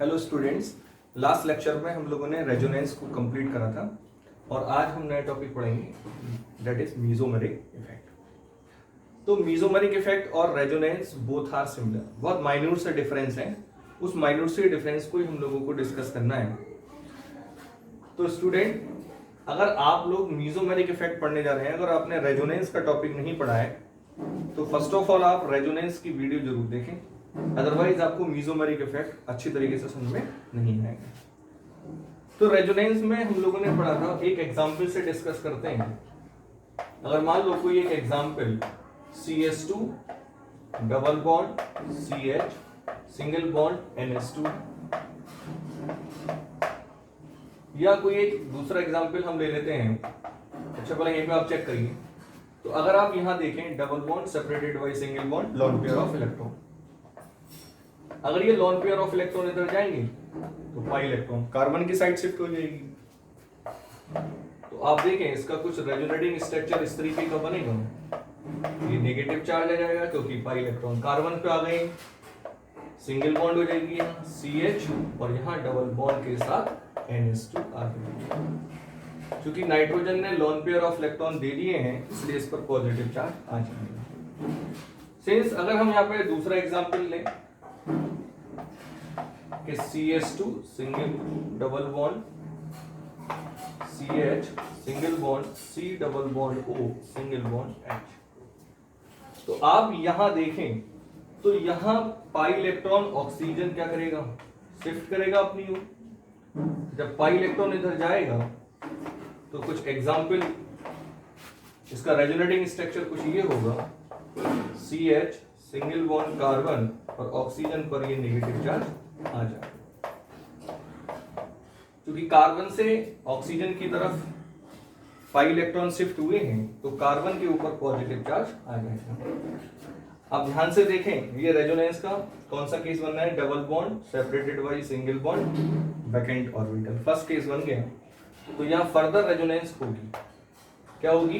Hello students, last lecture में हम लोगों ने रेजोनेंस को कंप्लीट करा था और आज हम नया टॉपिक पढ़ेंगे दैट इज मीजोमेरिक इफेक्ट। तो मीजोमेरिक इफेक्ट और रेजोनेंस बोथ आर सिमिलर, बहुत माइन्यूट से डिफरेंस है। उस माइन्यूट से डिफरेंस को ही हम लोगों को डिस्कस करना है। तो स्टूडेंट, अगर आप लोग मीजोमेरिक इफेक्ट पढ़ने जा रहे हैं, अगर आपने रेजोनेंस का टॉपिक नहीं पढ़ा है तो फर्स्ट ऑफ ऑल आप रेजोनेंस की वीडियो जरूर देखें, अदरवाइज आपको मीजोमेरिक इफेक्ट अच्छी तरीके से समझ में नहीं आएगा। तो रेजोनेंस में हम लोगों ने पढ़ा था, एक एग्जांपल से डिस्कस करते हैं। अगर मान लो कोई एक example CH2 double bond CH single bond NH2, या कोई एक दूसरा एग्जांपल हम ले लेते हैं। अच्छा, पहले यहीं पे आप चेक करिए। तो अगर आप यहां देखें, double bond separated by single bond, lone pair of electron. अगर ये लोन पेयर ऑफ इलेक्ट्रॉन इधर जाएंगे तो पाई इलेक्ट्रॉन कार्बन की साइड शिफ्ट हो जाएगी। तो आप देखें इसका कुछ रेजोनेटिंग स्ट्रक्चर इस तरीके का बनेगा। ये नेगेटिव चार्ज आ जाएगा क्योंकि पाई इलेक्ट्रॉन कार्बन पे आ गए, सिंगल बॉन्ड हो जाएगी यहाँ CH और यहाँ डबल बॉन्ड के साथ NH2 आ गई। क्योंकि नाइट्रोजन ने लोन पेयर ऑफ इलेक्ट्रॉन दे दिए हैं इसलिए इस पर पॉजिटिव चार्ज आ जाएगा। सिंस अगर हम यहाँ पे दूसरा एग्जांपल लें कि CH2 single double bond CH single bond C double bond O single bond H, तो आप यहां देखें तो यहां पाई इलेक्ट्रॉन ऑक्सीजन क्या करेगा, शिफ्ट करेगा अपनी ओर। जब पाई इलेक्ट्रॉन इधर जाएगा तो कुछ एग्जाम्पल, इसका रेजोनेटिंग स्ट्रक्चर कुछ ये होगा, CH सिंगल बॉन्ड कार्बन और ऑक्सीजन पर ये नेगेटिव चार्ज आ जाएगा। क्योंकि कार्बन से ऑक्सीजन की तरफ पाई इलेक्ट्रॉन शिफ्ट हुए हैं तो कार्बन के ऊपर पॉजिटिव चार्ज आ जाएगा। अब ध्यान से देखें, ये रेजोनेंस का कौन सा केस बन रहा है, double bond separated by single bond vacant orbital, first case बन गया। तो यहाँ फर्दर रेजोनेंस होगी, क्या होगी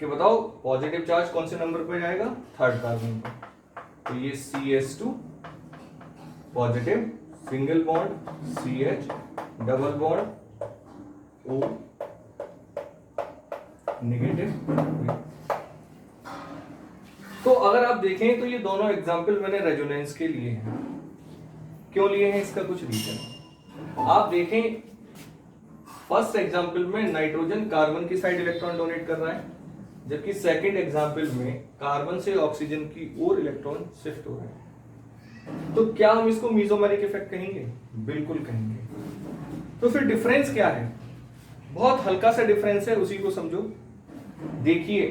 कि बताओ पॉजिटिव चार्ज कौन से नंबर पर जाएगा, थर्ड कार्बन पर। तो ये CH2 positive, single bond CH double bond O negative. तो अगर आप देखें तो ये दोनों एग्जाम्पल मैंने रेजोनेंस के लिए हैं। क्यों लिए हैं, इसका कुछ रीजन आप देखें। फर्स्ट एग्जाम्पल में नाइट्रोजन कार्बन की साइड इलेक्ट्रॉन डोनेट कर रहा है, जबकि सेकंड एग्जाम्पल में कार्बन से ऑक्सीजन की ओर इलेक्ट्रॉन शिफ्ट हो रहे हैं। तो क्या हम इसको मीजोमेरिक इफेक्ट कहेंगे? बिल्कुल कहेंगे। तो फिर डिफरेंस क्या है? बहुत हल्का सा डिफरेंस है, उसी को समझो। देखिए,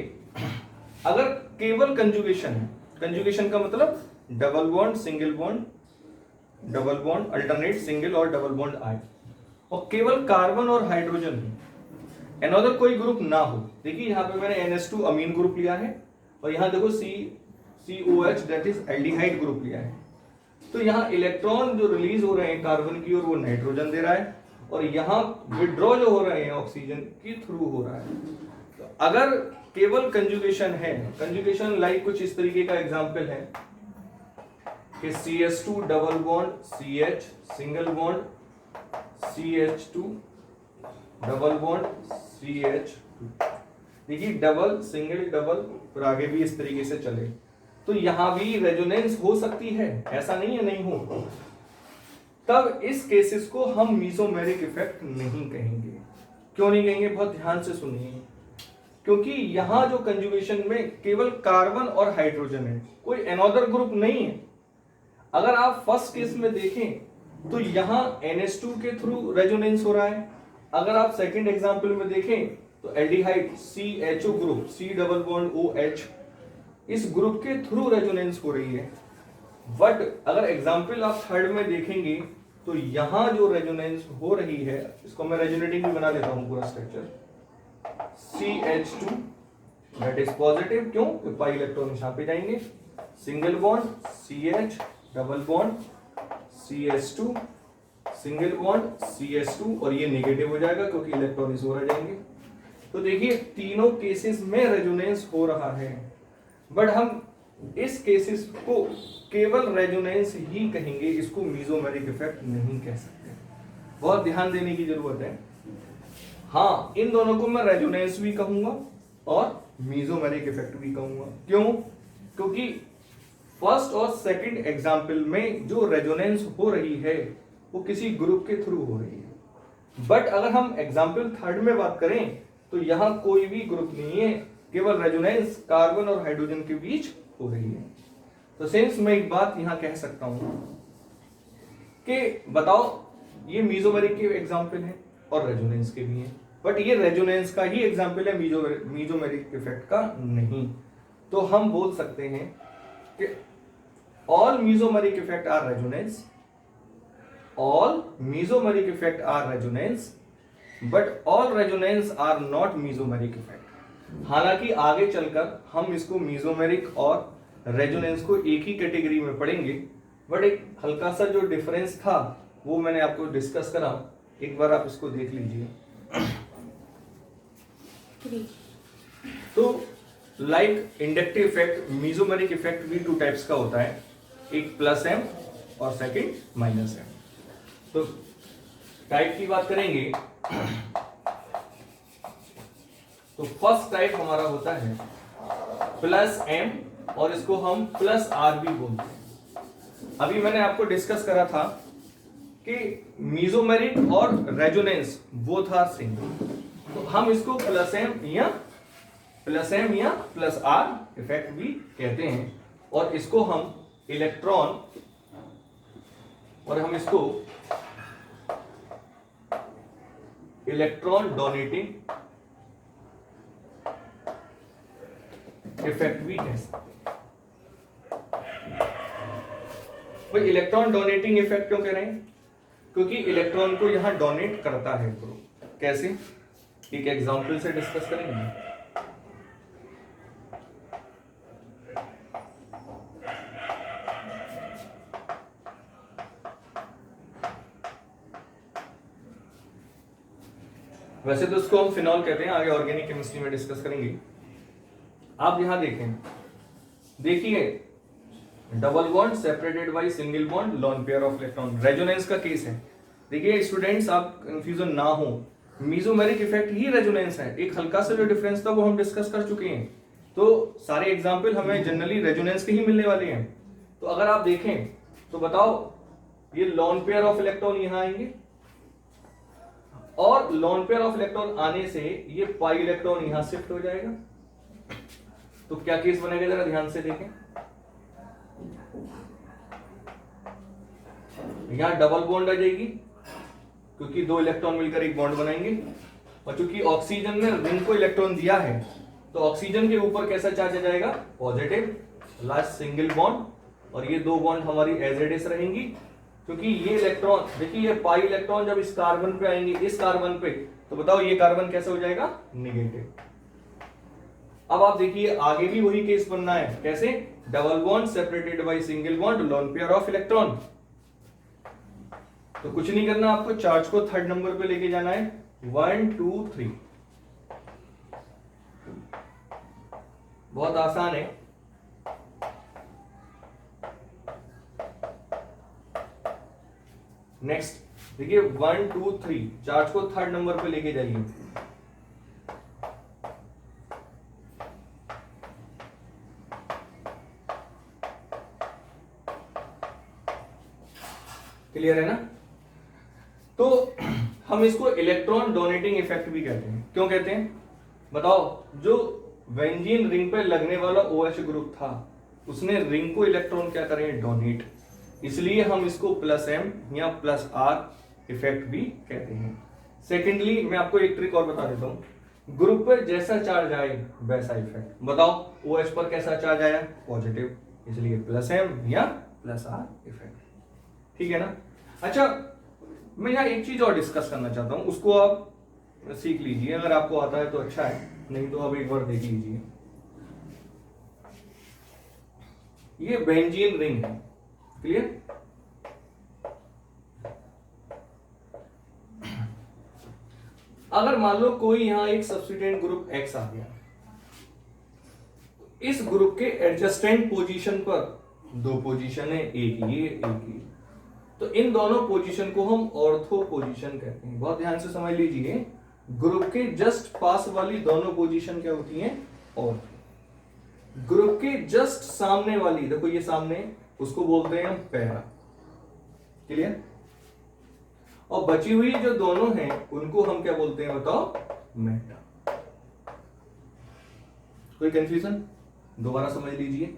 अगर केवल कंजुगेशन है, कंजुगेशन का मतलब double bond single bond, double bond alternate single और डबल बॉन्ड आए, और केवल कार्बन और हाइड्रोजन है, अनदर कोई ग्रुप ना हो। देखिए यहाँ पे मैंने NH2 अमीन ग्रुप लिया है और यहाँ देखो COH that is aldehyde group लिया है। तो यहाँ इलेक्ट्रॉन जो रिलीज हो रहे हैं कार्बन की ओर वो नाइट्रोजन दे रहा है, और यहाँ विड्रॉ जो हो रहे हैं ऑक्सीजन के थ्रू हो रहा है। तो अगर केवल कंजुगेशन है, कंजुगेशन लाइक कुछ इस तरीके का एग्जांपल है कि CH2 double bond CH single bond CH2 double bond CH2। देखिए डबल सिंगल डबल, फिर आगे भी इस तरीके से चले, तो यहां भी रेजोनेंस हो सकती है, ऐसा नहीं है नहीं हो। तब इस केसेस को हम मीजोमेरिक इफेक्ट नहीं कहेंगे। क्यों नहीं कहेंगे, बहुत ध्यान से सुनिए। क्योंकि यहां जो कंजुगेशन में केवल कार्बन और हाइड्रोजन है, कोई अनदर ग्रुप नहीं है। अगर आप फर्स्ट केस में देखें तो यहां NH2 के थ्रू रेजोनेंस हो रहा है। अगर आप सेकंड एग्जांपल में देखें तो aldehyde CHO group C double bond OH, इस ग्रुप के थ्रू रेजोनेंस हो रही है। बट अगर एग्जांपल आप थर्ड में देखेंगे तो यहां जो रेजोनेंस हो रही है, इसको मैं रेजोनेटिंग भी बना देता हूं पूरा structure, CH2 that is positive, क्यों, पाई इलेक्ट्रॉन यहां पे जाएंगे, single bond CH double bond CH2 single bond CH2, और ये नेगेटिव हो जाएगा क्योंकि इलेक्ट्रॉन इस ओर आ जाएंगे। तो देखिए तीनों केसेस में रेजोनेंस हो रहा है, बट हम इस केसेस को केवल रेजोनेंस ही कहेंगे, इसको मीजोमेरिक इफेक्ट नहीं कह सकते। बहुत ध्यान देने की जरूरत है। हाँ, इन दोनों को मैं रेजोनेंस भी कहूंगा और मीजोमेरिक इफेक्ट भी कहूंगा। क्यों? क्योंकि फर्स्ट और सेकंड एग्जाम्पल में जो रेजोनेंस हो रही है वो किसी ग्रुप के थ्रू हो रही है। बट अगर हम एग्जाम्पल थर्ड में बात करें तो यहां कोई भी ग्रुप नहीं है, केवल रेजोनेंस कार्बन और हाइड्रोजन के बीच हो रही है। तो सिंस मैं एक बात यहां कह सकता हूं कि बताओ ये मीजोमेरिक के एग्जाम्पल हैं और रेजोनेंस के भी हैं, बट ये रेजोनेंस का ही एग्जाम्पल है, मीजोमेरिक इफेक्ट का नहीं। तो हम बोल सकते हैं कि all mesomeric effect are resonance, all mesomeric effect are resonance, but all resonance are not mesomeric effect। हालांकि आगे चलकर हम इसको मेसोमेरिक और रेजोनेंस को एक ही कैटेगरी में पढ़ेंगे, बट एक हल्का सा जो डिफरेंस था वो मैंने आपको डिस्कस करा, एक बार आप इसको देख लीजिए। तो like inductive effect, mesomeric effect भी 2 टाइप्स का होता है, एक प्लस एम और सेकंड माइनस एम। तो टाइप की बात करेंगे तो फर्स्ट टाइप हमारा होता है प्लस एम और इसको हम प्लस आर भी बोलते हैं। अभी मैंने आपको डिस्कस करा था कि मेसोमेरिक और रेजोनेंस बोथ आर सेम, तो हम इसको प्लस एम या प्लस आर इफेक्ट भी कहते हैं। और इसको हम इलेक्ट्रॉन और हम इसको इलेक्ट्रॉन डोनेटिंग इफेक्ट भी कह सकते हैं। भाई इलेक्ट्रॉन डोनेटिंग इफेक्ट क्यों कह रहे हैं? क्योंकि इलेक्ट्रॉन को यहां डोनेट करता है ग्रुप। कैसे? एक एग्जांपल से डिस्कस करेंगे। वैसे तो इसको हम फिनॉल कहते हैं, आगे ऑर्गेनिक केमिस्ट्री में डिस्कस करेंगे। आप यहां देखें, देखिए double bond separated by single bond lone pair of electron, resonance का केस है। देखिए स्टूडेंट्स, आप कंफ्यूजन ना हो, मेसोमेरिक इफेक्ट ही रेजोनेंस है। एक हल्का सा जो डिफरेंस था वो हम डिस्कस कर चुके हैं। तो सारे एग्जाम्पल हमें जनरली रेजोनेंस के ही मिलने वाले हैं। तो अगर आप देखें तो बताओ, ये लोन पेयर ऑफ इलेक्ट्रॉन यहां आएंगे और लोन पेयर ऑफ इलेक्ट्रॉन आने से ये पाई इलेक्ट्रॉन यहां शिफ्ट हो जाएगा। तो क्या केस बनेगा, जरा ध्यान से देखें। यहां डबल बॉन्ड आ जाएगी क्योंकि 2 इलेक्ट्रॉन मिलकर एक बॉन्ड बनाएंगे, और चूंकि ऑक्सीजन ने रिंग को इलेक्ट्रॉन दिया है तो ऑक्सीजन के ऊपर कैसा चार्ज आ जाएगा, पॉजिटिव, लास्ट सिंगल बॉन्ड, और ये 2 बॉन्ड हमारी एज इट इज रहेंगी। क्योंकि ये इलेक्ट्रॉन, देखिए ये पाई इलेक्ट्रॉन जब इस कार्बन पे आएंगे, इस कार्बन पे, तो बताओ ये कार्बन कैसे हो जाएगा, निगेटिव। अब आप देखिए आगे भी वही केस बनना है। कैसे? Double bond separated by single bond lone pair of electron. तो कुछ नहीं करना, आपको चार्ज को थर्ड नंबर पे लेके जाना है, 1 2 3। बहुत आसान है। नेक्स्ट देखिए 1 2 3, चार्ज को थर्ड नंबर पे लेके जाइए। क्लियर है ना? तो हम इसको इलेक्ट्रॉन डोनेटिंग इफेक्ट भी कहते हैं। क्यों कहते हैं बताओ? जो बेंजीन रिंग पे लगने वाला OH ग्रुप था, उसने रिंग को इलेक्ट्रॉन क्या करें, डोनेट, इसलिए हम इसको प्लस एम या प्लस आर इफेक्ट भी कहते हैं। सेकेंडली मैं आपको एक ट्रिक और बता देता हूं, ग्रुप पर जैसा चार्ज आए वैसा इफेक्ट। बताओ OH पर कैसा चार्ज आया, पॉजिटिव, इसलिए प्लस एम या प्लस आर इफेक्ट। ठीक है ना? अच्छा, मैं यहाँ एक चीज और डिस्कस करना चाहता हूं, उसको आप सीख लीजिए, अगर आपको आता है तो अच्छा है, नहीं तो आप एक बार देख लीजिए। ये बेंजीन रिंग है, क्लियर? अगर मान लो कोई यहां एक सब्स्टिट्यूएंट ग्रुप X आ गया, इस ग्रुप के एडजस्टेंट पोजीशन पर दो पोजीशन है, एक ये एक ये, तो इन दोनों पोजीशन को हम ऑर्थो पोजीशन कहते हैं। बहुत ध्यान से समझ लीजिए, ग्रुप के जस्ट पास वाली दोनों पोजीशन क्या होती हैं? ऑर्थो। ग्रुप के जस्ट सामने वाली, देखो ये सामने, उसको बोलते हैं हम पैरा। क्लियर? और बची हुई जो दोनों हैं उनको हम क्या बोलते हैं बताओ? मेटा। कोई कंफ्यूजन? दोबारा समझ लीजिए,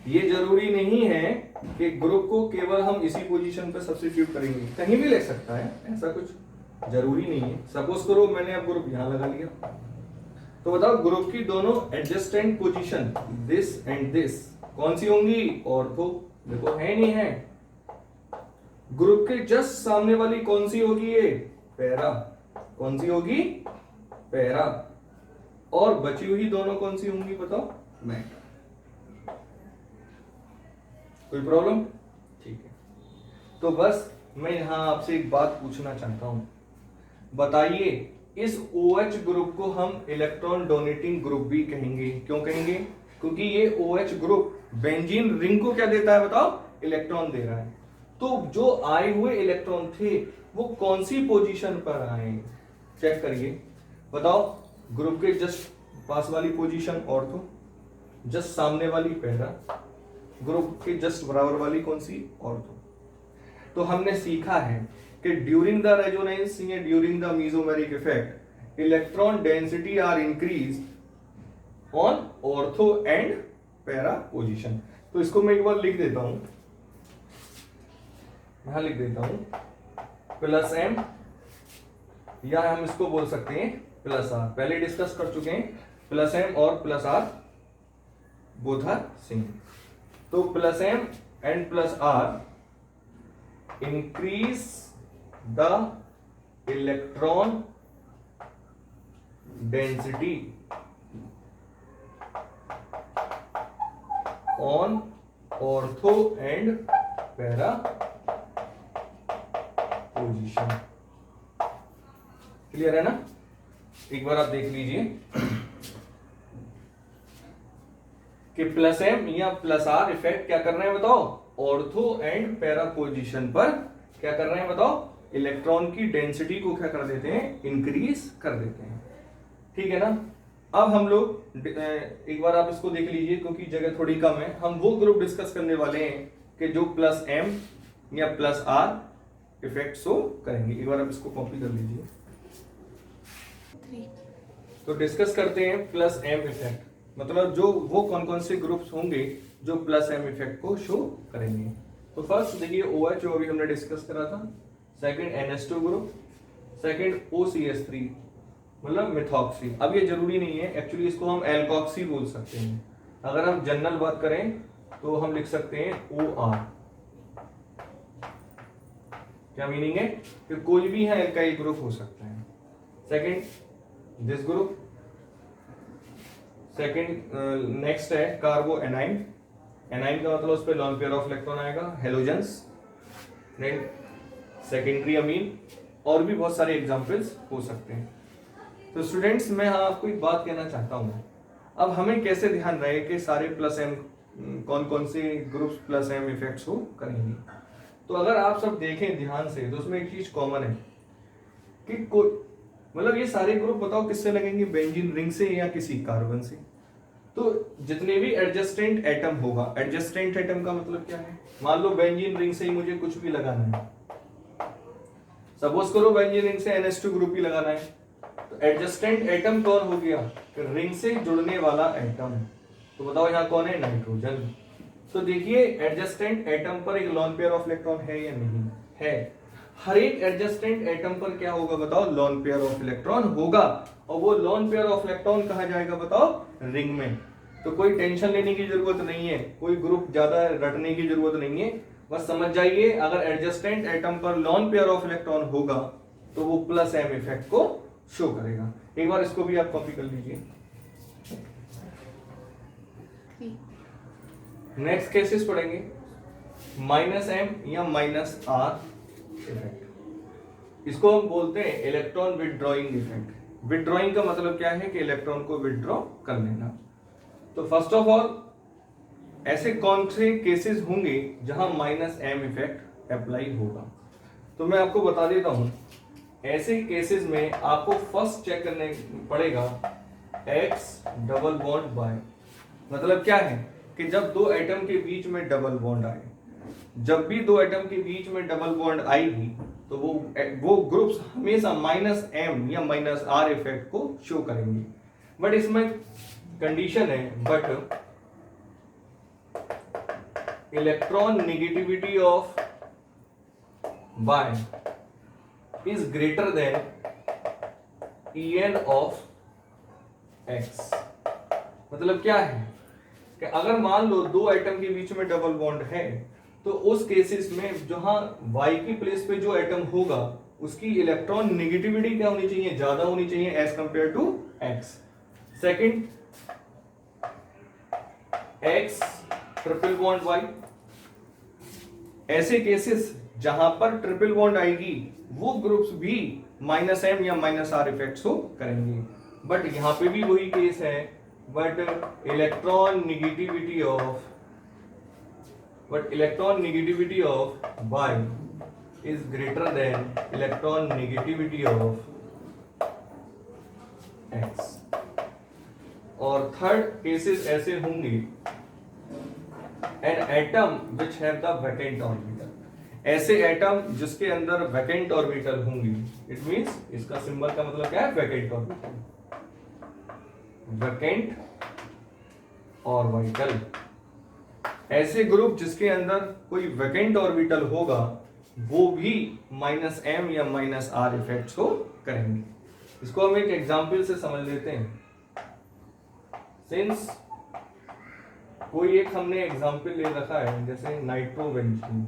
ये जरूरी नहीं है कि ग्रुप को केवल हम इसी पोजीशन पे सब्स्टिट्यूट करेंगे, कहीं भी ले सकता है, ऐसा कुछ जरूरी नहीं है। सपोज करो मैंने अब ग्रुप यहां लगा लिया, तो बताओ ग्रुप की दोनों adjacent position this and this कौन सी होंगी? ऑर्थो। देखो है नहीं है। ग्रुप के जस्ट सामने वाली कौन सी होगी? ये पैरा। कौन सी होगी? पैरा। और बची हुई दोनों कौन सी होंगी बताओ? मेटा। कोई प्रॉब्लम? ठीक है, तो बस मैं यहां आपसे एक बात पूछना चाहता हूं, बताइए इस OH ग्रुप को हम इलेक्ट्रॉन डोनेटिंग ग्रुप भी कहेंगे। क्यों कहेंगे? क्योंकि ये OH ग्रुप बेंजीन रिंग को क्या देता है बताओ? इलेक्ट्रॉन दे रहा है। तो जो आए हुए इलेक्ट्रॉन थे वो कौन सी पोजीशन पर आए? चेक करिए, बताओ। ग्रुप के जस्ट पास वाली पोजीशन ऑर्थो, जस्ट सामने वाली पैरा, ग्रुप के जस्ट बराबर वाली कौन सी? ऑर्थो। तो हमने सीखा है कि ड्यूरिंग द रेजोनेंस या during the mesomeric effect electron density are increase on ortho and para position. तो इसको मैं एक बार लिख देता हूं, यहां लिख देता हूं, प्लस एम, या हम इसको बोल सकते हैं प्लस आर। पहले डिस्कस कर चुके हैं, प्लस एम और plus R both are same. तो plus M and plus R increase the electron density on ortho and para position. Clear है ना? एक बार आप देख लीजिए कि प्लस एम या प्लस आर इफेक्ट क्या कर रहे हैं बताओ? ऑर्थो एंड पैरा पोजीशन पर क्या कर रहे हैं बताओ? इलेक्ट्रॉन की डेंसिटी को क्या कर देते हैं? इंक्रीज कर देते हैं। ठीक है ना? अब हम लोग एक बार आप इसको देख लीजिए, क्योंकि जगह थोड़ी कम है, हम वो ग्रुप डिस्कस करने वाले हैं कि जो प्लस एम या प्लस आर इफेक्ट शो करेंगे। एक बार आप इसको कॉपी कर लीजिए। तो डिस्कस करते हैं प्लस एम इफेक्ट, मतलब जो वो कौन कौन से ग्रुप्स होंगे जो प्लस एम इफेक्ट को शो करेंगे। तो फर्स्ट देखिए OH जो अभी हमने डिस्कस करा था, second NH2 group, second OCH3 मतलब मिथॉक्सी। अब ये जरूरी नहीं है, एक्चुअली इसको हम एल्कोक्सी बोल सकते हैं। अगर हम जनरल बात करें तो हम लिख सकते हैं OR। क्या मीनिंग है? कि कोई भी है एल्काइल ग्रुप हो सकता है। Second this group, second next है कार्बो एनाइन। एनाइन का मतलब उस पर लॉन पेयर ऑफ इलेक्ट्रॉन आएगा, हेलोजेंस। सेकेंडरी अमीन, और भी बहुत सारे एग्जांपल्स हो सकते हैं। तो स्टूडेंट्स मैं आपको एक बात कहना चाहता हूं, अब हमें कैसे ध्यान रहे कि सारे प्लस एम कौन कौन से ग्रुप्स प्लस एम इफेक्ट्स हो करेंगे। तो अगर आप सब देखें ध्यान से तो उसमें एक चीज कॉमन है कि कोई मतलब ये सारे ग्रुप बताओ किससे लगेंगे? बेंजीन रिंग से या किसी कार्बन से। तो जितने भी एडजस्टेंट एटम होगा, एडजस्टेंट एटम का मतलब क्या है? मान लो बेंजीन रिंग से ही मुझे कुछ भी लगाना है, सपोज करो बेंजीन रिंग से NH2 ग्रुप ही लगाना है, तो एडजस्टेंट एटम कौन हो गया? रिंग से जुड़ने वाला एटम। तो बताओ यहाँ कौन है? नाइट्रोजन। तो देखिए एडजस्टेंट एटम पर एक लॉन पेयर ऑफ इलेक्ट्रॉन है या नहीं है? हर एक एडजस्टेंट एटम पर क्या होगा बताओ? लॉन पेयर ऑफ इलेक्ट्रॉन होगा, और वो लॉन पेयर ऑफ इलेक्ट्रॉन कहा जाएगा बताओ? रिंग में। तो कोई टेंशन लेने की जरूरत नहीं है, कोई ग्रुप ज्यादा रटने की जरूरत नहीं है, बस समझ जाइए अगर एडजस्टेंट एटम पर लॉन पेयर ऑफ इलेक्ट्रॉन होगा तो वो प्लस एम इफेक्ट को शो करेगा। एक बार इसको भी आप कॉपी कर लीजिए। नेक्स्ट केसेस पढ़ेंगे माइनस एम या माइनस आर इफेक्ट। इसको हम बोलते हैं इलेक्ट्रॉन विदड्रॉइंग इफेक्ट। विदड्रॉइंग का मतलब क्या है? कि इलेक्ट्रॉन को विदड्रॉ कर लेना। तो फर्स्ट ऑफ ऑल ऐसे कौन से केसेस होंगे जहां -m इफेक्ट अप्लाई होगा, तो मैं आपको बता देता हूं। ऐसे केसेस में आपको फर्स्ट चेक करने पड़ेगा x डबल बॉन्ड y। मतलब क्या है कि जब दो एटम के बीच में डबल बॉन्ड आए, जब भी दो एटम के बीच में डबल बॉन्ड आएगी तो वो ग्रुप्स हमेशा -m या -r इफेक्ट को शो करेंगे। बट इसमें कंडीशन है, but electron negativity of y is greater than En of x। मतलब क्या है कि अगर मान लो दो एटम के बीच में डबल बॉन्ड है तो उस केसेस में जहां y की प्लेस पे जो एटम होगा उसकी इलेक्ट्रॉन नेगेटिविटी क्या होनी चाहिए, ज्यादा होनी चाहिए as compare to x। Second, x triple bond y। ऐसे केसेस जहां पर ट्रिपल बॉन्ड आएगी वो ग्रुप्स भी -m या -r इफेक्ट शो करेंगे। बट यहां पे भी वही केस है, but electron negativity of y is greater than electron negativity of x। और थर्ड केसेस ऐसे होंगे an atom which have the vacant orbital। ऐसे एटम जिसके अंदर वैकेंट ऑर्बिटल होंगी, इट मींस इसका सिंबल का मतलब क्या है, वैकेंट ऑर्बिटल, वैकेंट ऑर्बिटल। ऐसे ग्रुप जिसके अंदर कोई वैकेंट ऑर्बिटल होगा वो भी -m या -r इफेक्ट्स को करेंगे। इसको हम एक एग्जांपल से समझ लेते हैं। सिंस कोई एक हमने एग्जांपल ले रखा है, जैसे nitrobenzene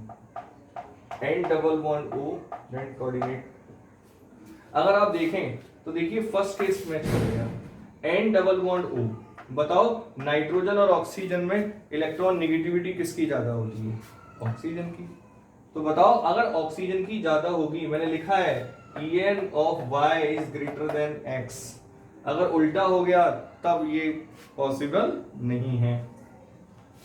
N double bond O then coordinate. अगर आप देखें तो देखिए फर्स्ट केस मैच करेगा N डबल बॉन्ड O। बताओ नाइट्रोजन और ऑक्सीजन में इलेक्ट्रॉन नेगेटिविटी किसकी ज्यादा होती है, ऑक्सीजन की। तो बताओ अगर ऑक्सीजन की ज्यादा होगी, मैंने लिखा है En of y is greater than x। अगर उल्टा हो गया तब ये पॉसिबल नहीं है।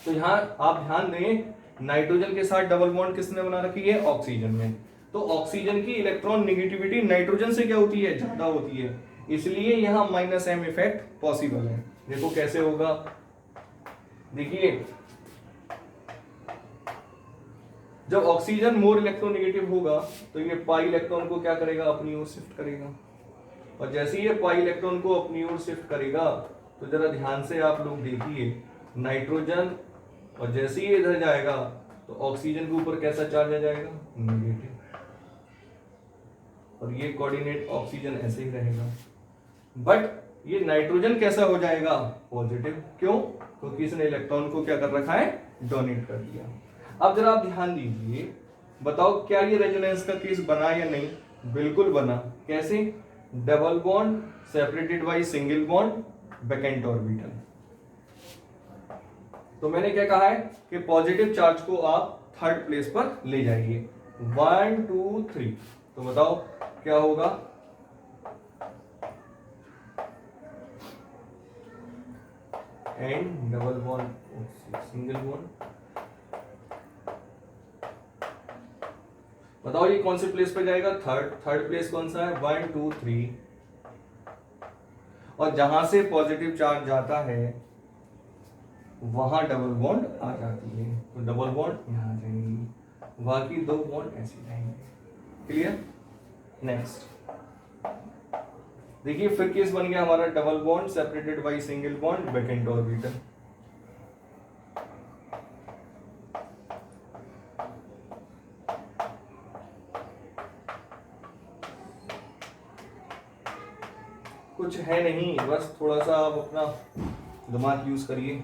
तो यहां आप ध्यान दें, नाइट्रोजन के साथ डबल बॉन्ड किसने बना रखी है, ऑक्सीजन में। तो ऑक्सीजन की इलेक्ट्रॉन नेगेटिविटी नाइट्रोजन से क्या होती है, ज्यादा होती है, इसलिए यहां -m इफेक्ट पॉसिबल है। देखो कैसे होगा, देखिए जब ऑक्सीजन मोर इलेक्ट्रोनेगेटिव होगा तो ये पाई इलेक्ट्रॉन को क्या करेगा, अपनी ओर शिफ्ट करेगा। और जैसे ये पाई इलेक्ट्रॉन को अपनी ओर शिफ्ट करेगा तो जरा ध्यान से आप लोग देखिए, नाइट्रोजन और जैसे ही इधर जाएगा तो ऑक्सीजन के ऊपर कैसा चार्ज आ जाएगा, नेगेटिव। और ये कोऑर्डिनेट ऑक्सीजन ऐसे ही रहेगा। बट ये नाइट्रोजन कैसा हो जाएगा, पॉजिटिव। क्यों, क्योंकि इसने इलेक्ट्रॉन को क्या कर रखा है, डोनेट कर दिया। अब जरा आप ध्यान दीजिए, बताओ क्या ये रेजोनेंस का केस बना या नहीं, बिल्कुल बना। कैसे, double bond separated by single bond vacant orbital. तो मैंने क्या कहा है कि पॉजिटिव चार्ज को आप थर्ड प्लेस पर ले जाइए, 1 2 3। तो बताओ क्या होगा, and double bond single bond. बताओ ये कौन से प्लेस पे जाएगा, थर्ड प्लेस कौन सा है, 1 2 3। और जहां से पॉजिटिव चार्ज जाता है वहां डबल बॉन्ड आ जाती है, तो डबल बॉन्ड यहां जाएंगी, बाकी दो बॉन्ड ऐसे रहेंगे। क्लियर। नेक्स्ट देखिए फिर केस बन गया हमारा double bond separated by single bond vacant orbital. कुछ है नहीं, बस थोड़ा सा आप अपना दिमाग यूज करिए।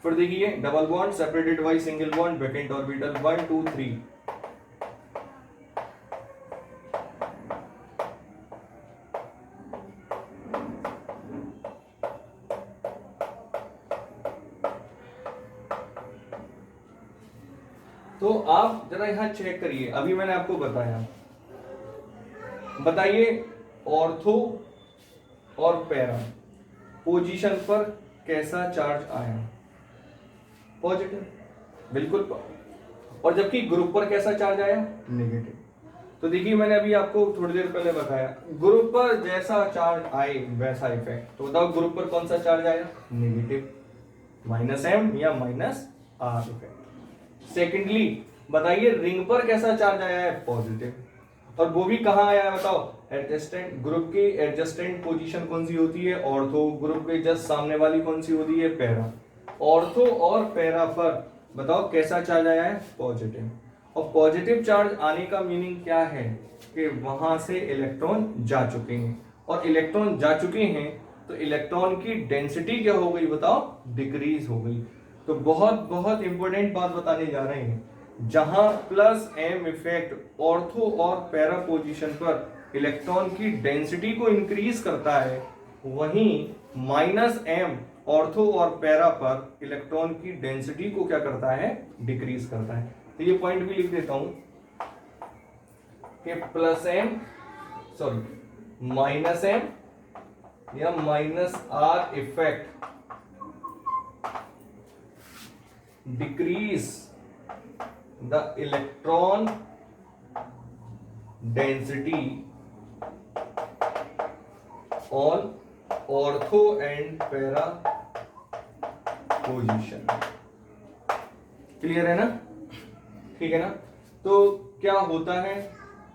फिर देखिए double bond separated by single bond vacant orbital, 1 2 3। तो आप जरा यहां चेक करिए, अभी मैंने आपको बताया, बताइए ऑर्थो और पैरा, पोजीशन पर कैसा चार्ज आया, पॉजिटिव, बिल्कुल। और जबकि ग्रुप पर कैसा चार्ज आया, नेगेटिव। तो देखिए मैंने अभी आपको थोड़ी देर पहले बताया, ग्रुप पर जैसा चार्ज आए वैसा इफेक्ट। तो बताओ ग्रुप पर कौन सा चार्ज आया, नेगेटिव, -m या -r इफेक्ट। सेकेंडली बताइए रिंग पर कैसा चार्ज आया है, पॉजिटिव, और वो भी कहाँ आया है बताओ, एडजस्टेंट। ग्रुप की एडजस्टेंट पोजीशन कौन सी होती है, ऑर्थो। ग्रुप के जस्ट सामने वाली कौन सी होती है, पैरा। ऑर्थो और पैरा पर बताओ कैसा चार्ज आया है, पॉजिटिव। और पॉजिटिव चार्ज आने का मीनिंग क्या है कि वहां से इलेक्ट्रॉन जा चुके हैं, और इलेक्ट्रॉन जा चुके हैं तो इलेक्ट्रॉन की डेंसिटी क्या हो गई बताओ, डिक्रीज हो गई। तो बहुत बहुत इंपॉर्टेंट बात बताने जा रहे हैं, जहां +m इफेक्ट ऑर्थो और पैरा पोजीशन पर इलेक्ट्रॉन की डेंसिटी को इंक्रीज करता है, वहीं -m ऑर्थो और पैरा पर इलेक्ट्रॉन की डेंसिटी को क्या करता है, डिक्रीज करता है। तो ये पॉइंट भी लिख देता हूं कि +m -m या -r effect decrease the electron density on ortho and para position. Clear है ना, ठीक है ना। तो क्या होता है,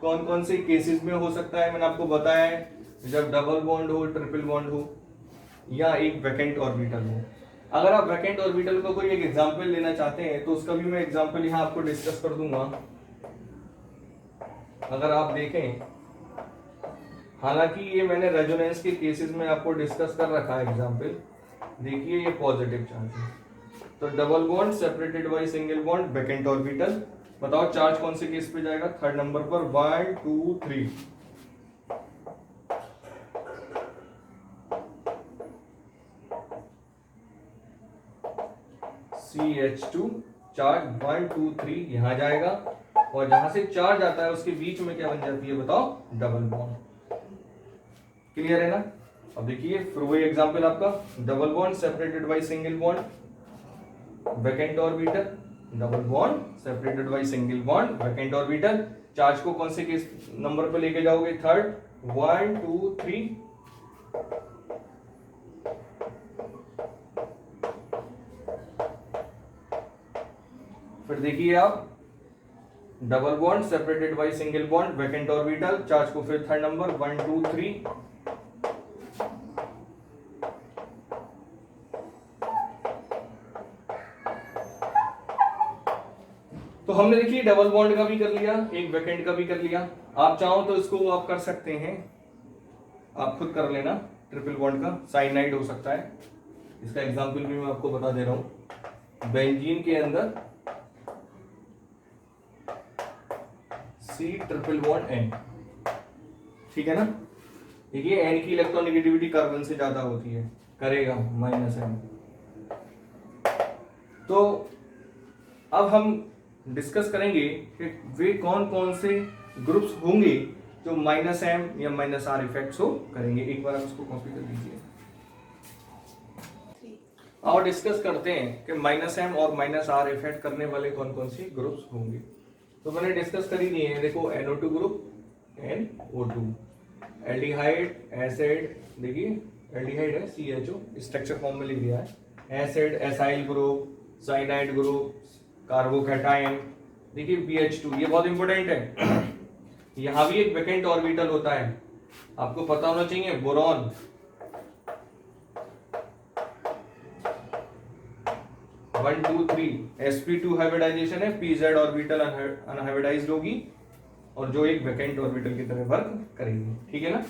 कौन कौन से केसेस में हो सकता है, मैंने आपको बताया है, जब डबल बॉन्ड हो, ट्रिपल बॉन्ड हो, या एक वैकेंट ऑर्बिटल हो। अगर आप वैकेंट ऑर्बिटल का कोई एक एग्जांपल लेना चाहते हैं तो उसका भी मैं एग्जांपल यहां आपको डिस्कस कर दूंगा। अगर आप देखें, हालांकि ये मैंने रेजोनेंस के केसेस में आपको डिस्कस कर रखा है एग्जांपल। देखिए ये पॉजिटिव चार्ज है, तो double bond separated by single bond, vacant orbital. बताओ चार्ज कौन से केस पे जाएगा, थर्ड नंबर पर, 1 2 3। CH2 चार्ज 1 2 3 यहां जाएगा, और जहां से चार्ज आता है उसके बीच में क्या बन जाती है बताओ, डबल बॉन्ड। क्लियर है ना। अब देखिए फिर वही एग्जांपल आपका, double bond separated by single bond, vacant orbital, double bond separated by single bond, vacant orbital. Charge को कौन से केस नंबर पे लेके जाओगे, थर्ड, 1 2 3। फिर देखिए आप, double bond separated by single bond, vacant orbital, charge को फिर थर्ड नंबर 1 2 3। तो हमने देखिए डबल बॉन्ड का भी कर लिया, एक वैकेंट का भी कर लिया। आप चाहो तो इसको आप कर सकते हैं, आप खुद कर लेना। ट्रिपल बॉन्ड का साइनाइड हो सकता है, इसका एग्जांपल भी मैं आपको बता दे रहा हूं। बेंजीन के अंदर C ट्रिपल बॉन्ड N, ठीक है ना। देखिए N की इलेक्ट्रोनेगेटिविटी कार्बन से ज्यादा होती है, करेगा -m। तो अब हम डिस्कस करेंगे कि वे कौन कौन से ग्रुप्स होंगे जो -m या -r इफेक्ट शो करेंगे। एक बार आप इसको कॉपी कर लीजिए और डिस्कस करते हैं कि -m और -r इफेक्ट करने वाले कौन कौन से ग्रुप्स होंगे। तो मैंने डिस्कस कर ही दिए हैं, देखो NO2 group, NO2, aldehyde, acid. देखिए एल्डिहाइड है CHO, स्ट्रक्चर फॉर्म में लिख दिया है, acid, acyl group, cyanide group, carbocation. देखिए BH2, ये बहुत इंपॉर्टेंट है। यहां भी एक वैकेंट ऑर्बिटल होता है, आपको पता होना चाहिए। Boron, one two three, sp2 hybridization है, pz ऑर्बिटल अनहाइब्रिडाइज्ड होगी, और जो एक वैकेंट ऑर्बिटल की तरह वर्क करेगी, ठीक है ना।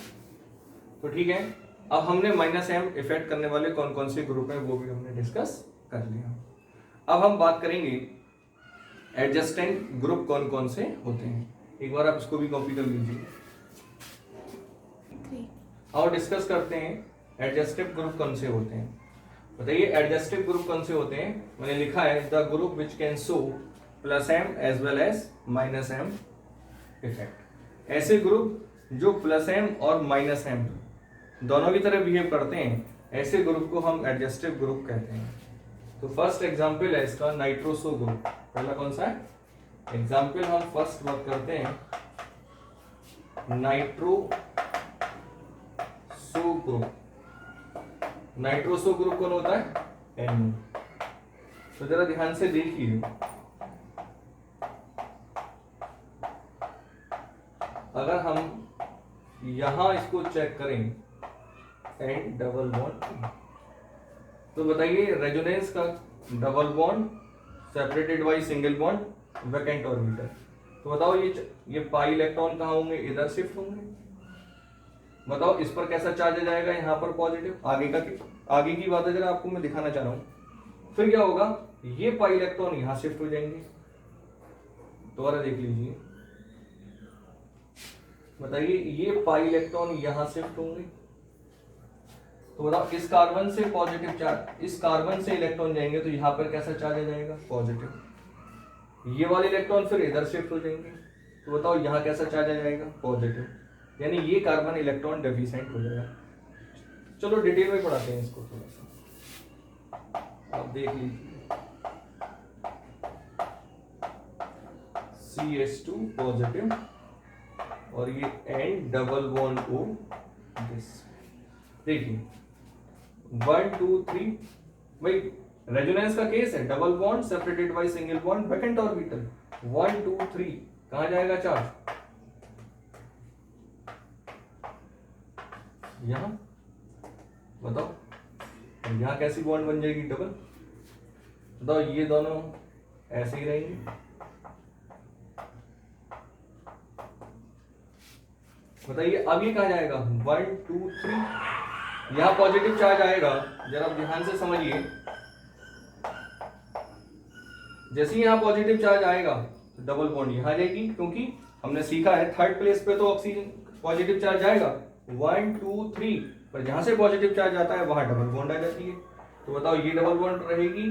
तो ठीक है, अब हमने -m इफेक्ट करने वाले कौन कौन से ग्रुप हैं वो भी हमने डिस्कस कर लिया। अब हम बात करेंगे एडजस्टेंट ग्रुप कौन कौन से होते हैं। एक बार आप इसको भी कॉपी कर लीजिए और डिस्कस करते हैं एडजस्टिव ग्रुप कौन से होते हैं। बताइए एडजस्टिव ग्रुप कौन से होते हैं। मैंने लिखा है the group which can show +m as well as -m effect. ऐसे ग्रुप जो +m और -m दोनों की तरह बिहेव करते हैं, ऐसे ग्रुप को हम एडजस्टिव ग्रुप कहते हैं। तो फर्स्ट एग्जांपल है इसका नाइट्रोसो ग्रुप। पहला कौन सा है एग्जांपल, हम फर्स्ट वर्क करते हैं नाइट्रोसो ग्रुप। नाइट्रोसो ग्रुप कौन होता है NO। तो जरा ध्यान से देखिए, अगर हम यहां इसको चेक करें एंड डबल बॉन्ड, तो बताइए रेजोनेंस का double bond separated by single bond vacant orbital. तो बताओ ये पाई इलेक्ट्रॉन कहाँ होंगे, इधर शिफ्ट होंगे। बताओ इस पर कैसा चार्ज आ जाएगा, यहाँ पर पॉजिटिव। आगे की बात है जरा आपको मैं दिखाना चाह रहा हूं। फिर क्या होगा, ये पाई इलेक्ट्रॉन यहां शिफ्ट हो जाएंगे। दोबारा देख लीजिए, बताइए ये पाई इलेक्ट्रॉन यहां शिफ्ट होंगे। तो बताओ इस कार्बन से पॉजिटिव चार्ज, इस कार्बन से इलेक्ट्रॉन जाएंगे तो यहां पर कैसा चार्ज आ जाएगा, पॉजिटिव। ये वाले इलेक्ट्रॉन फिर इधर शिफ्ट हो जाएंगे, तो बताओ यहां कैसा चार्ज आ जाएगा, पॉजिटिव। यानी ये कार्बन इलेक्ट्रॉन डेफिशिएंट हो जाएगा। चलो डिटेल में पढ़ाते हैं इसको थोड़ा सा, आप देख लीजिए। CH2 पॉजिटिव और ये N double bond O this. देखिए 1 2 3, भाई रेजोनेंस का केस है, double bond separated by single bond vacant orbital. 1 2 3 कहां जाएगा चार्ज, यहां। बताओ यहां कैसी बॉन्ड बन जाएगी, डबल। बताओ ये दोनों ऐसे ही रहेंगे। बताइए अब ये कहां जाएगा, 1 2 3, यहां पॉजिटिव चार्ज आएगा। जरा ध्यान से समझिए, जैसे ही यहां पॉजिटिव चार्ज आएगा तो डबल बॉन्ड यहां जाएगी, क्योंकि हमने सीखा है थर्ड प्लेस पे तो ऑक्सीजन पॉजिटिव चार्ज आएगा 1 2 3, पर जहां से पॉजिटिव चार्ज आता है वहां डबल बॉन्ड आ जाती है। तो बताओ ये डबल बॉन्ड रहेगी,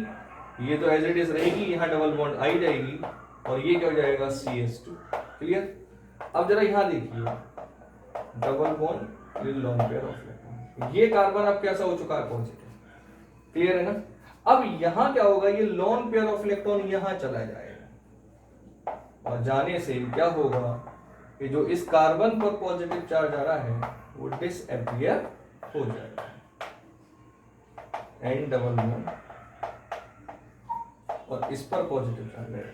ये तो एज इट इज रहेगी, यहां डबल बॉन्ड आई जाएगी और ये क्या हो जाएगा, CH2। क्लियर। अब जरा यहां देखिए, double bond lone pair of electron, ये कार्बन अब कैसा हो चुका है, पॉजिटिव। क्लियर है ना। अब यहां क्या होगा, ये लोन पेयर ऑफ इलेक्ट्रॉन यहां चला जाएगा और जाने से क्या होगा कि जो इस कार्बन पर पॉजिटिव चार्ज आ रहा है वो डिसअपीयर हो जाएगा। एंड डबल बॉन्ड और इस पर पॉजिटिव चार्ज आएगा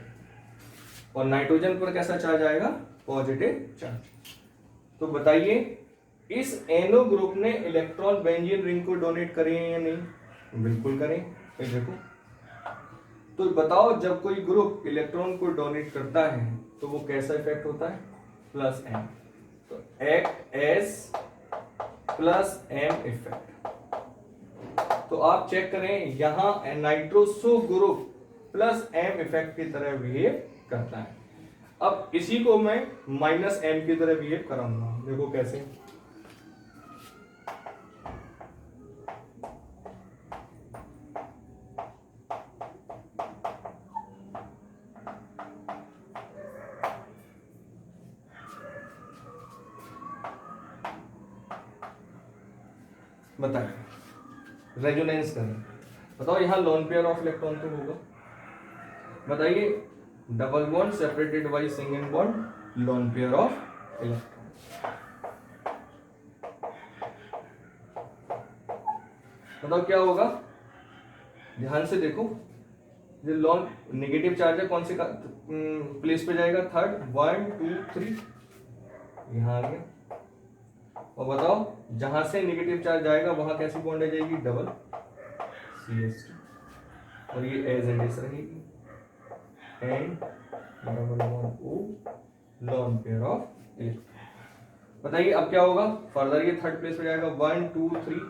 और नाइट्रोजन पर कैसा चार्ज आएगा, पॉजिटिव चार्ज। तो बताइए इस NO ग्रुप ने इलेक्ट्रॉन बेंजीन रिंग को डोनेट करें या नहीं, बिल्कुल करें। फिर देखो, तो बताओ जब कोई ग्रुप इलेक्ट्रॉन को डोनेट करता है तो वो कैसा इफेक्ट होता है, +M। तो एक्ट एज +M इफेक्ट। तो आप चेक करें, यहां नाइट्रोसो ग्रुप +M इफेक्ट की तरह बिहेव करता है। अब इसी को मैं -M की तरह बिहेव कराऊंगा, देखो कैसे। बताइए रेजोनेंस करें, बताओ यहां लोन पेयर ऑफ इलेक्ट्रॉन तो होगा। बताइए double bond separated by single bond lone pair of electron. बताओ क्या होगा, ध्यान से देखो, ये लोन नेगेटिव चार्ज है, कौन से प्लेस पे जाएगा, थर्ड। 1 2 3 यहां आ गया। और बताओ जहां से नेगेटिव चार्ज आएगा वहां कैसी बॉन्ड आ जाएगी, डबल CH2 और ये एज इट इज रहेगी। And double bond O lone pair of electron. बताइए अब क्या होगा, फर्दर ये थर्ड प्लेस पे जाएगा, 1 2 3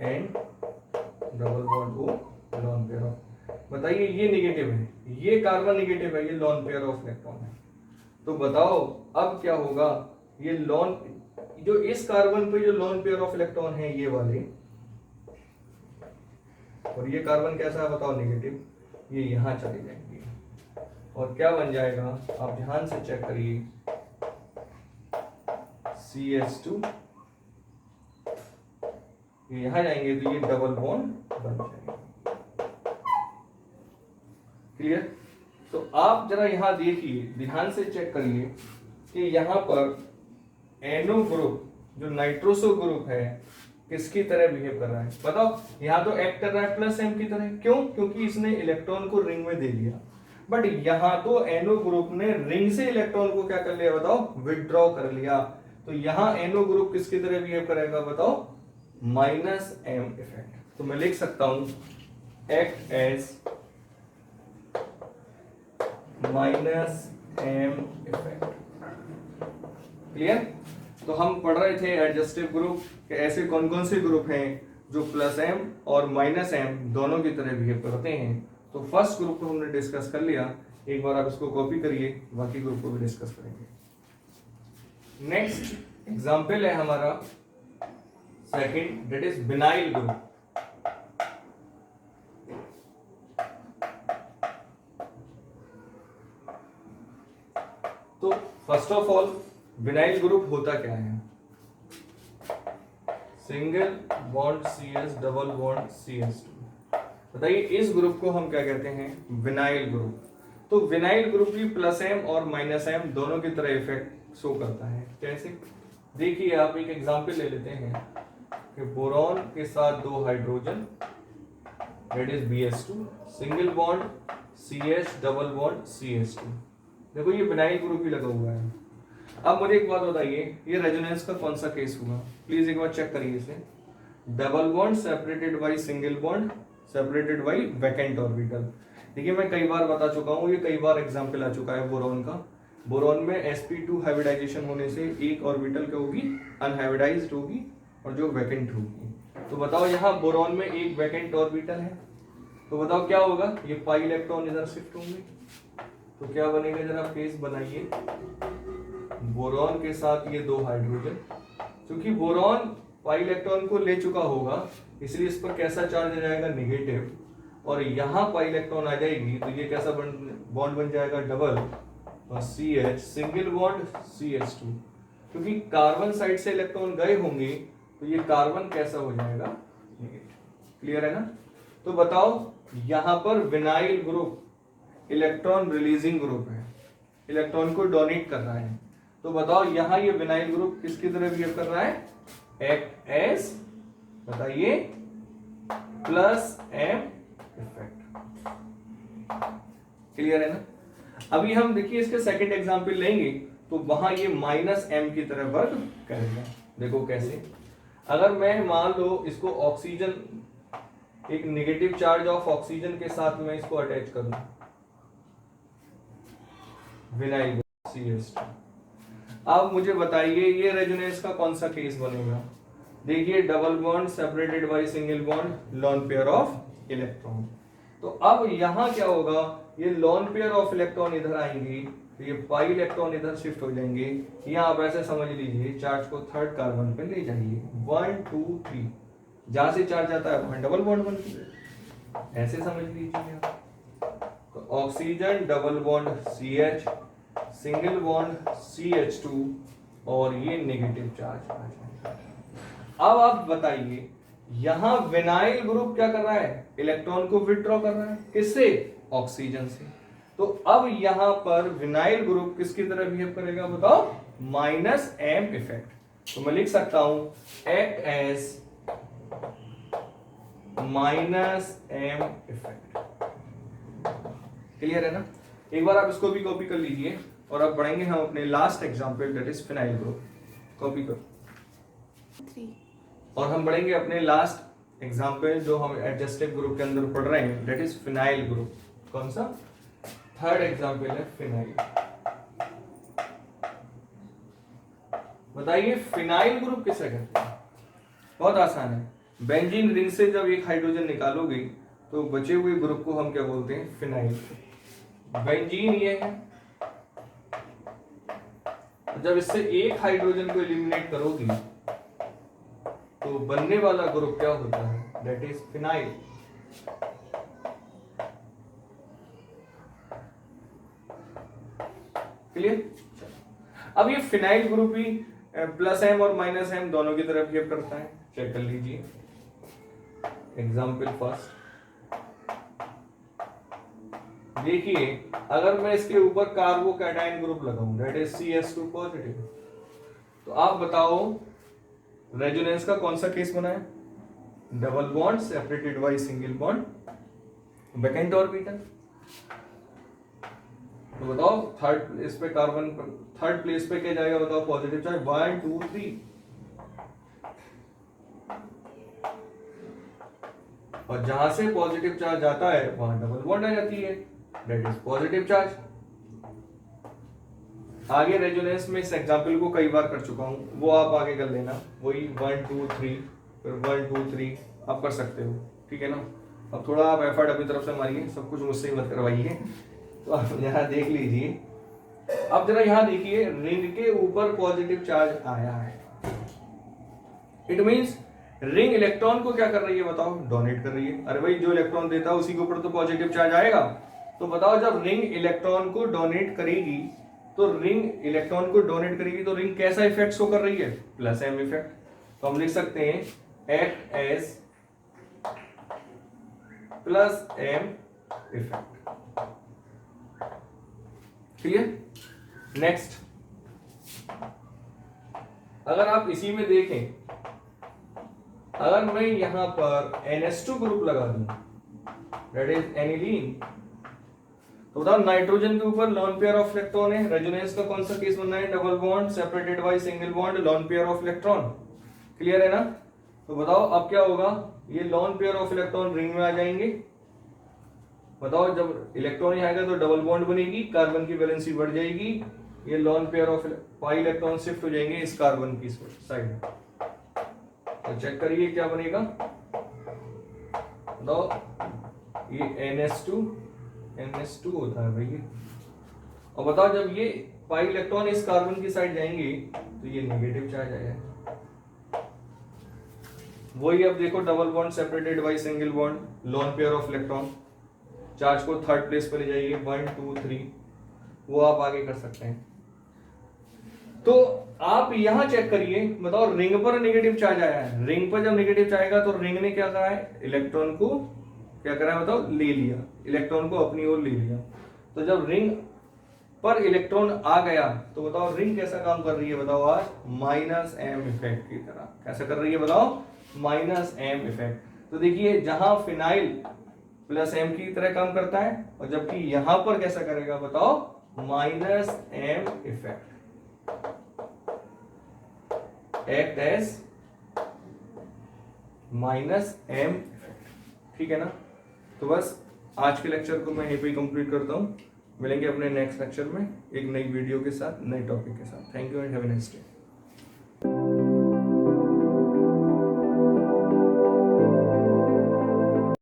and double bond O lone pair of. बताइए ये नेगेटिव है, ये कार्बन नेगेटिव है, ये लोन पेयर ऑफ इलेक्ट्रॉन है। तो बताओ अब क्या होगा, ये लोन, जो इस कार्बन पे जो लोन पेयर ऑफ इलेक्ट्रॉन है ये वाले, और ये कार्बन कैसा है बताओ, नेगेटिव, ये यहां चले जाएंगे और क्या बन जाएगा, आप ध्यान से चेक करिए, CH2, यहां जाएंगे तो ये डबल बॉन्ड बन जाएगा। क्लियर? तो आप जरा यहां देखिए, ध्यान से चेक करिए कि यहां पर NO ग्रुप जो नाइट्रोसो ग्रुप है किसकी तरह बिहेव कर रहा है, बताओ। यहां तो एक्ट कर रहा है प्लस M की तरह, क्यों? क्योंकि इसने इलेक्ट्रॉन को रिंग में दे दिया। बट यहां तो NO ग्रुप ने रिंग से इलेक्ट्रॉन को क्या कर लिया, बताओ, विथड्रॉ कर लिया। तो यहां NO ग्रुप किसकी तरह बिहेव करेगा, बताओ, -M इफेक्ट। तो मैं लिख सकता हूं act as -M effect. Clear? तो हम पढ़ रहे थे एडजस्टिव ग्रुप के ऐसे कौन कौन से ग्रुप हैं जो +M और -M दोनों की तरह बिहेव करते हैं। तो फर्स्ट ग्रुप को हमने डिस्कस कर लिया, एक बार आप इसको कॉपी करिए, बाकी ग्रुप को भी डिस्कस करेंगे। नेक्स्ट एग्जांपल है हमारा second, that is vinyl group. तो first of all vinyl group होता क्या है, single bond CH double bond CH2। बताइए इस ग्रुप को हम क्या कहते हैं, विनाइल ग्रुप। तो विनाइल ग्रुप भी +M और -M दोनों की तरह इफेक्ट शो करता है। कैसे? देखिए आप एक एग्जांपल ले लेते हैं कि बोरॉन के साथ 2 hydrogen, that is BH2, single bond CH double bond CH2। देखो ये विनाइल ग्रुप ही लगा हुआ है। अब मुझे एक बात बताइए, ये रेजोनेंस का कौन सा केस हुआ, प्लीज एक बार चेक करिए इसे। Double bond separated by single bond separated by vacant orbital. देखिए मैं कई बार बता चुका हूं, ये कई बार एग्जांपल आ चुका है बोरॉन का। बोरॉन में sp2 हाइब्रिडाइजेशन होने से एक ऑर्बिटल क्या होगी, अनहाइब्रिडाइज्ड होगी और जो वैकेंट होगी। तो बताओ यहाँ बोरॉन में एक वैकेंट ऑर्बिटल है, तो बताओ क्या होगा, ये पाई इलेक्ट्रॉन इधर शिफ्ट होंगे। तो क्या बनेगा, जरा केस बनाइए, बोरॉन के साथ ये 2 हाइड्रोजन, क्योंकि बोरॉन पाई इलेक्ट्रॉन को ले चुका होगा इसलिए इस पर कैसा चार्ज आ जाएगा, नेगेटिव, और यहां पाई इलेक्ट्रॉन आ जाएगी तो ये कैसा बॉन्ड बन जाएगा, डबल, और CH सिंगल बॉन्ड CH2, क्योंकि कार्बन साइड से इलेक्ट्रॉन गए होंगे तो ये कार्बन कैसा हो जाएगा, नेगेटिव। क्लियर है ना? तो बताओ यहां पर vinyl group electron releasing group है, इलेक्ट्रॉन को डोनेट कर रहा है। तो बताओ यहां ये विनाइल ग्रुप किसकी तरह बिहेव कर रहा है, एक्ट एज, बताइए, +M इफेक्ट। क्लियर है ना? अभी हम देखिए इसके सेकंड एग्जांपल लेंगे तो वहां ये -M की तरह वर्क करेगा। देखो कैसे, अगर मैं मान लो इसको ऑक्सीजन, एक नेगेटिव चार्ज ऑफ ऑक्सीजन के साथ में इसको अटैच करूं, विनाइल CH2। अब मुझे बताइए ये रेजोनेंस का कौन सा केस बनेगा। देखिए double bond separated by single bond, lone pair of electron. तो अब यहां क्या होगा, ये लोन पेयर ऑफ इलेक्ट्रॉन इधर आएंगी तो ये पाई इलेक्ट्रॉन इधर शिफ्ट हो जाएंगे। यहां आप ऐसे समझ लीजिए चार्ज को थर्ड कार्बन पे ले जाइए, 1 2 3, जहां से चार्ज आता है वहां डबल बॉन्ड बनती है, ऐसे समझ लीजिए आप। तो oxygen double bond CH single bond CH2 और ये नेगेटिव चार्ज आ जाएगा। अब आप बताइए यहां विनाइल ग्रुप क्या कर रहा है, इलेक्ट्रॉन को विथड्रॉ कर रहा है, किससे, ऑक्सीजन से। तो अब यहां पर विनाइल ग्रुप किसकी तरह बिहेव करेगा, बताओ, -M इफेक्ट। तो मैं लिख सकता हूं act as -M effect. Clear है ना? एक बार आप इसको भी कॉपी कर लीजिए और अब बढ़ेंगे हम अपने last example, that is phenyl group. Copy करो 3। और हम बढ़ेंगे अपने लास्ट एग्जांपल जो हम एडजस्टिव ग्रुप के अंदर पढ़ रहे हैं, दैट इज फिनाइल ग्रुप। कौन सा? थर्ड एग्जांपल है फिनाइल। बताइए फिनाइल ग्रुप किसे कहते हैं? बहुत आसान है, बेंजीन रिंग से जब एक हाइड्रोजन निकालोगे तो बचे हुए ग्रुप को हम क्या बोलते हैं, फिनाइल। बेंजीन ये है, जब इससे एक हाइड्रोजन को एलिमिनेट करोगी तो बनने वाला ग्रुप क्या होता है, दैट इज फिनाइल। क्लियर। अब ये फिनाइल ग्रुप ही प्लस एम और माइनस एम दोनों की तरफ बिहेव करता है, चेक कर लीजिए। एग्जाम्पल फर्स्ट, देखिए अगर मैं इसके ऊपर कार्बोकैटायन ग्रुप लगाऊं दैट इज CS2 पॉजिटिव, तो आप बताओ रेजोनेंस का कौन सा केस बना है? Double bond separated by single bond vacant orbital. तो बताओ थर्ड प्लेस पे कार्बन, थर्ड प्लेस पे क्या जाएगा बताओ? पॉजिटिव चार्ज 1 2 3, और जहां से पॉजिटिव चार्ज आता है वहां डबल बॉन्ड आ जाती है, दैट इज पॉजिटिव चार्ज। आगे रेजोनेंस में इस एग्जांपल को कई बार कर चुका हूं, वो आप आगे कर लेना, वही 1 2 3 फिर 1 2 3 आप कर सकते हो, ठीक है ना। अब थोड़ा आप एफर्ट अपनी तरफ से मारिए, सब कुछ मुझसे ही मत करवाइए। तो आप यहाँ देख लीजिए, अब जरा यहाँ देखिए रिंग के ऊपर पॉजिटिव चार्ज आया है, इट मींस रिंग इलेक्ट्रॉन को क्या कर रही है बताओ? डोनेट कर रही है। अरे भाई जो इलेक्ट्रॉन देता है उसी के ऊपर तो पॉजिटिव चार्ज आएगा। तो बताओ जब रिंग इलेक्ट्रॉन को डोनेट करेगी तो रिंग इलेक्ट्रॉन को डोनेट करेगी तो रिंग कैसा इफेक्ट शो कर रही है? Plus M effect. तो हम लिख सकते हैं act as plus M effect. Clear. Next, अगर आप इसी में देखें, अगर मैं यहां पर NH2 ग्रुप लगा दूं दैट इज एनिलीन, तो बताओ नाइट्रोजन के ऊपर लॉन पेयर ऑफ इलेक्ट्रॉन है, रेजोनेंस का कौन सा केस बनना है? Double bond separated by single bond lone pair of electron. Clear है ना। तो बताओ अब क्या होगा? ये lone pair of electron ring में आ जाएंगे। बताओ जब इलेक्ट्रॉन आएगा तो डबल बॉन्ड बनेगी, कार्बन की वैलेंसी बढ़ जाएगी, ये lone pair of pi electron shift हो जाएंगे इस कार्बन की साइड। तो चेक करिए क्या बनेगा, बताओ ये NH2 होता है भैया। और बताओ जब ये पाई इलेक्ट्रॉन इस कार्बन की साइड जाएंगे तो ये नेगेटिव चार्ज आएगा। वही अब देखो double bond separated by single bond lone pair of electron, charge को थर्ड प्लेस पर ले जाइए 1 2 3, वो आप आगे कर सकते हैं। तो आप यहां चेक करिए, बताओ रिंग पर नेगेटिव चार्ज आया है, रिंग पर जब नेगेटिव चार्ज आएगा तो रिंग ने क्या करा है? इलेक्ट्रॉन को क्या करा है बताओ? ले लिया, इलेक्ट्रॉन को अपनी ओर ले लिया। तो जब रिंग पर इलेक्ट्रॉन आ गया तो बताओ रिंग कैसा काम कर रही है बताओ? आज माइनस एम इफेक्ट की तरह। कैसा कर रही है बताओ? Minus M effect. तो देखिए जहां फिनाइल प्लस एम की तरह काम करता है, और जबकि यहां पर कैसा करेगा बताओ? Minus M effect, act as minus M effect. ठीक है ना। तो बस आज के लेक्चर को मैं यहीं पे कंप्लीट करता हूं। मिलेंगे अपने नेक्स्ट लेक्चर में एक नई वीडियो के साथ, नए टॉपिक के साथ। Thank you and have a nice day.